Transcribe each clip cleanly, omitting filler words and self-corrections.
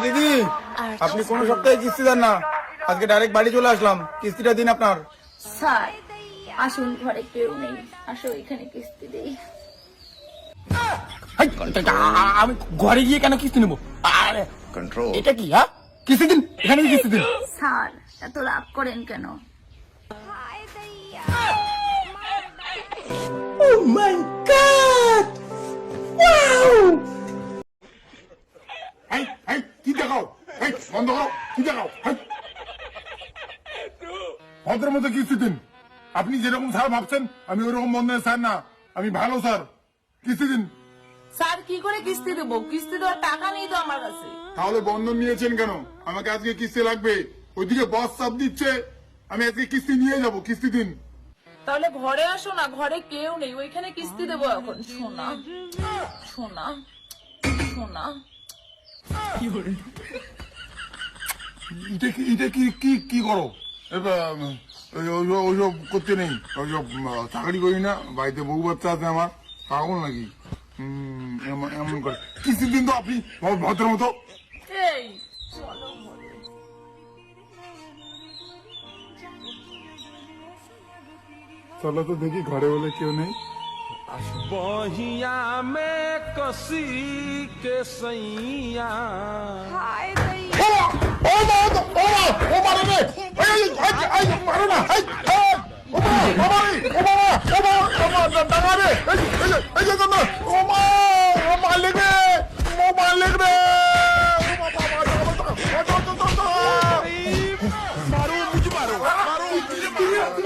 দিদি, আপনি কোন সপ্তাহে কিস্তি দেন না, আজকে ডাইরেক্ট বাড়ি চলে আসলাম, কিস্তিটা দিন আপনার। স্যার আসুন, ঘরে কেউ নেই, আসো এখানে কিস্তি দেই। আমি ঘরে গিয়ে কেন কিস্তি নেবো? আরে এটা কি? হ্যাঁ, কিস্তি দিন, এখানে কিস্তি দিন। স্যার এত রাগ করেন কেন? Oh my God! Wow! কি দেখাও? বন্ধ করো, কি দেখাও? ভদ্র মতো কিস্তি দিন। আপনি যেরকম স্যার ভাবছেন আমি ওরকম বন্ধনের স্যার না, আমি ভালো স্যার। কিস্তি দিন। স্যার কি করে কিস্তি দেবো? কিস্তি দেওয়ার টাকা নেই তো আমার কাছে। তাহলে বন্ধন নিয়েছেন কেন? আমাকে আজকে কিস্তি লাগবে। ওইদিকে বস চাপ দিচ্ছে, আমি আজকে কিস্তি নিয়ে যাব। কিস্তি দিন। তাহলে ঘরে আসো না, ঘরে কেউ নেই, ওইখানে কিস্তি দেবো এখন। সোনা সোনা সোনা, এটা কি করো? ওইসব করতে নেই, ওইসব চাকরি করি না, বাড়িতে বউ বাচ্চা আছে আমার, পাগল নাকি? এমন করে কিস্তি দিন তো আপনি ভদ্র মতো। এই চলো ঘরে। চলো তো দেখি ঘরে বলে কেউ নেই। बहिया में कसी के सैया मारो मुझे मारो मारो मुझे मारो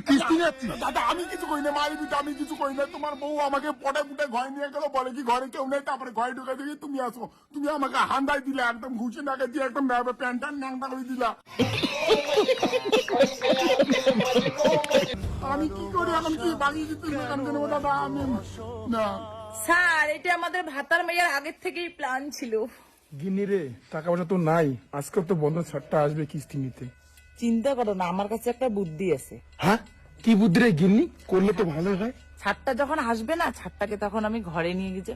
কিস্তি যাচ্ছি দাদা, আমি কিছু করি না, মারি দিতে আমি কিছু করি না। তোমার বউ আমাকে পটে পুটে ঘরে নিয়ে গেল, বলে কি ঘরে কেউ নেই, তারপরে ঘরে ঢুকে দেখি তুমি আসো। তুমি আমাকে হান্দাই দিলে, একদম ঘুষে নাকে দিয়ে একদম প্যান্ট ন্যাংটা করে দিলা। আমি কি করি এখন? কি বাগিয়ে দিতে নেবো দাদা? আমি না। স্যার এটা আমাদের ভাতার মেয়ের আগের থেকেই প্ল্যান ছিল। গিন্নি রে, টাকা পয়সা তো নাই, আজকে তো বন্ধন ছাড়টা আসবে কিস্তি নিতে। চিন্তা করো না, আমার কাছে একটা বুদ্ধি আছে। হ্যাঁ, কি বুদ্ধি রে গিন্নি? করলে তো ভালো হয়। ছাড়টা যখন আসবে না, ছাড়টাকে তখন আমি ঘরে নিয়ে গিয়ে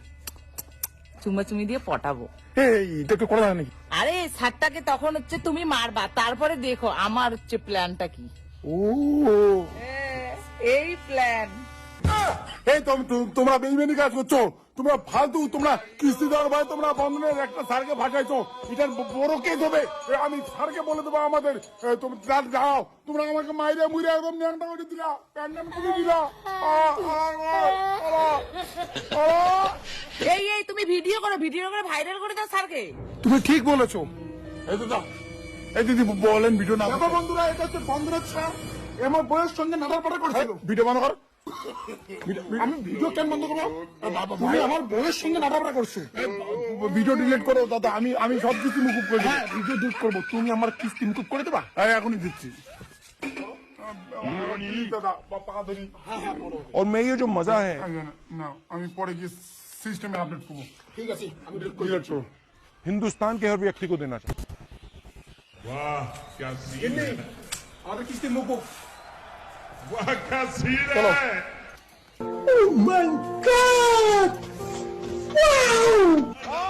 চুমাচুমি দিয়ে পটাবো। এই এটা একটু করা যায় নাকি? আরে ছাড়টাকে তখন তুমি মারবা, তারপরে দেখো আমার প্ল্যানটা কি। ও এই প্ল্যান। এই তোমরা বেইমানি কাজ করছো, তোমরা ফালতু। তোমরা কিস্তি দেওয়ার ভয় তোমরা বন্ধনের একটা স্যারকে ভাসাইছো, এটার বড় কেস হবে। আমি স্যারকে বলে দেবো আমাদের। তোমরা যাও, তোমরা আমাকে মাইরে মুইরে একদম ন্যাংটা করে দিলা, প্যান্ডাম করে দিলা। এই তুমি ভিডিও করে ভাইরাল করে দাও স্যারকে। তুমি ঠিক বলেছো। এই তো দাও। এই দিদি বলেন ভিডিও না। দেখো বন্ধুরা, এটা হচ্ছে বন্ধনের স্যার, আমার বইয়ের সঙ্গে নাটারপাটা করছিল। ভিডিও বন্ধ কর। আমি ভিডিও কেন বন্ধ করবো? তুমি আমার বউয়ের সঙ্গে নাটাপাটা করছো। ভিডিও ডিলিট করো দাদা, আমি সব কিছু মুকুব করে দেবো। ভিডিও ডিলিট করবো, তুমি আমার কিস্তি মুকুব করে দেবা? এখনই দিচ্ছি দাদা। और मैं ये जो मजा है না, আমি পরে গিয়ে সিস্টেমে আপডেট করবো। ঠিক আছে, আমি ডিলিট করবো। हिंदुस्तान के हर व्यक्ति को देना चाहिए। वाह क्या सीन है, আমাদের কিস্তি মুকুব। वाह क्या सीन चलो। है। Oh my God! Wow!